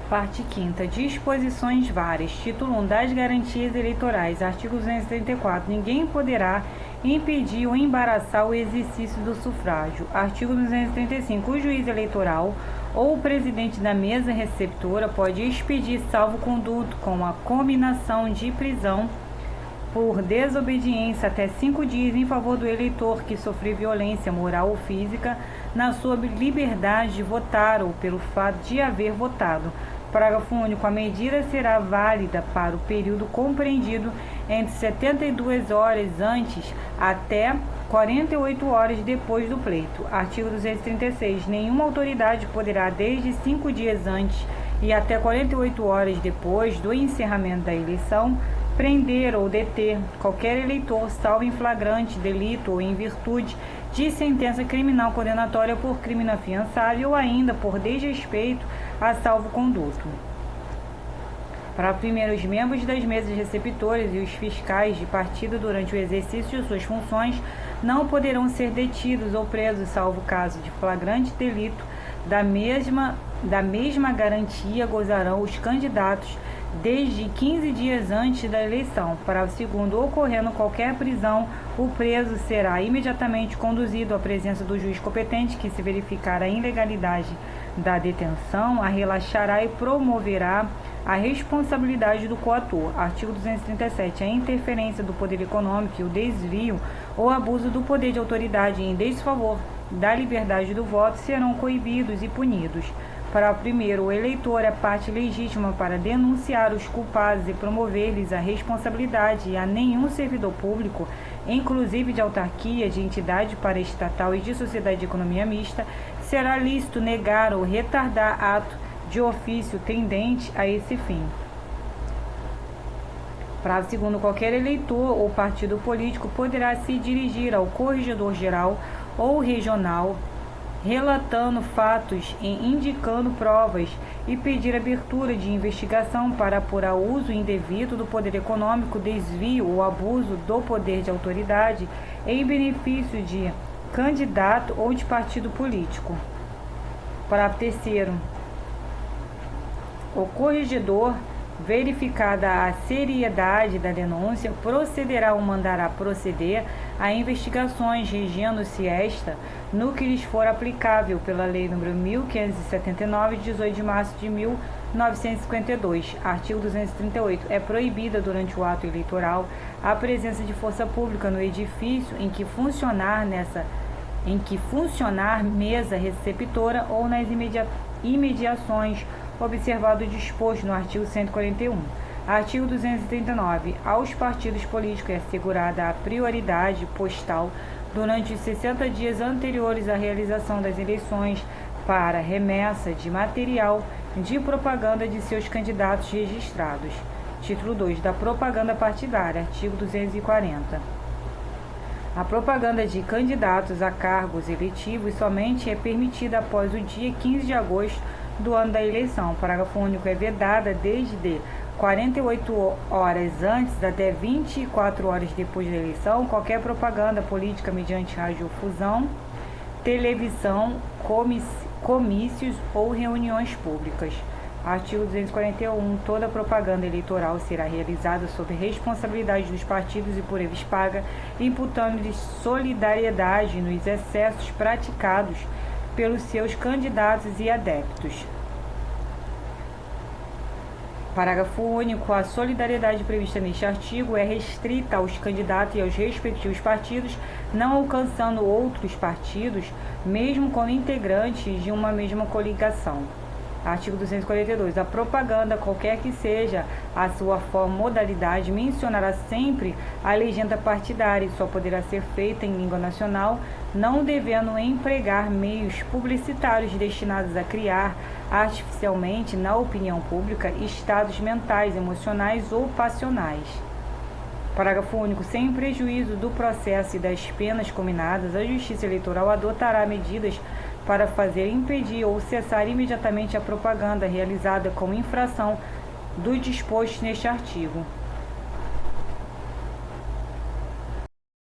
Parte 5ª. Disposições várias. Título 1. Das garantias eleitorais. Artigo 234. Ninguém poderá impedir ou embaraçar o exercício do sufrágio. Artigo 235. O juiz eleitoral ou o presidente da mesa receptora pode expedir salvo-conduto com a cominação de prisão por desobediência até 5 dias em favor do eleitor que sofreu violência moral ou física na sua liberdade de votar ou pelo fato de haver votado. Parágrafo único. A medida será válida para o período compreendido entre 72 horas antes até 48 horas depois do pleito. Artigo 236. Nenhuma autoridade poderá, desde 5 dias antes e até 48 horas depois do encerramento da eleição, prender ou deter qualquer eleitor, salvo em flagrante delito ou em virtude de sentença criminal condenatória por crime inafiançável ou ainda por desrespeito a salvo-conduto. Para primeiro, os membros das mesas receptoras e os fiscais de partido durante o exercício de suas funções não poderão ser detidos ou presos, salvo caso de flagrante delito. Da mesma garantia gozarão os candidatos desde 15 dias antes da eleição. Parágrafo segundo. Ocorrendo qualquer prisão, o preso será imediatamente conduzido à presença do juiz competente, que, se verificar a ilegalidade da detenção, a relaxará e promoverá a responsabilidade do coator. Artigo 237. A interferência do poder econômico e o desvio ou abuso do poder de autoridade em desfavor da liberdade do voto serão coibidos e punidos. Parágrafo primeiro. O eleitor é parte legítima para denunciar os culpados e promover-lhes a responsabilidade, e a nenhum servidor público, inclusive de autarquia, de entidade paraestatal e de sociedade de economia mista, será lícito negar ou retardar ato de ofício tendente a esse fim. Parágrafo segundo. Qualquer eleitor ou partido político poderá se dirigir ao corregedor-geral ou regional, relatando fatos e indicando provas, e pedir abertura de investigação para apurar o uso indevido do poder econômico, desvio ou abuso do poder de autoridade em benefício de candidato ou de partido político. Parágrafo terceiro. O corregedor, verificada a seriedade da denúncia, procederá ou mandará proceder a investigações, regendo-se esta no que lhes for aplicável pela Lei nº 1579, de 18 de março de 1952. Artigo 238. É proibida, durante o ato eleitoral, a presença de força pública no edifício em que funcionar mesa receptora ou nas imediações, observado o disposto no artigo 141. Artigo 239. Aos partidos políticos é assegurada a prioridade postal durante os 60 dias anteriores à realização das eleições para remessa de material de propaganda de seus candidatos registrados. Título 2. Da propaganda partidária. Artigo 240. A propaganda de candidatos a cargos eletivos somente é permitida após o dia 15 de agosto do ano da eleição. Parágrafo único. É vedada desde 48 horas antes até 24 horas depois da eleição qualquer propaganda política mediante radiodifusão, televisão, comícios ou reuniões públicas. Artigo 241. Toda propaganda eleitoral será realizada sob responsabilidade dos partidos e por eles paga, imputando-lhes solidariedade nos excessos praticados pelos seus candidatos e adeptos. Parágrafo único. A solidariedade prevista neste artigo é restrita aos candidatos e aos respectivos partidos, não alcançando outros partidos, mesmo como integrantes de uma mesma coligação. Artigo 242. A propaganda, qualquer que seja a sua forma ou modalidade, mencionará sempre a legenda partidária e só poderá ser feita em língua nacional, não devendo empregar meios publicitários destinados a criar artificialmente na opinião pública estados mentais, emocionais ou passionais. Parágrafo único. Sem prejuízo do processo e das penas cominadas, a Justiça Eleitoral adotará medidas para fazer impedir ou cessar imediatamente a propaganda realizada como infração do disposto neste artigo.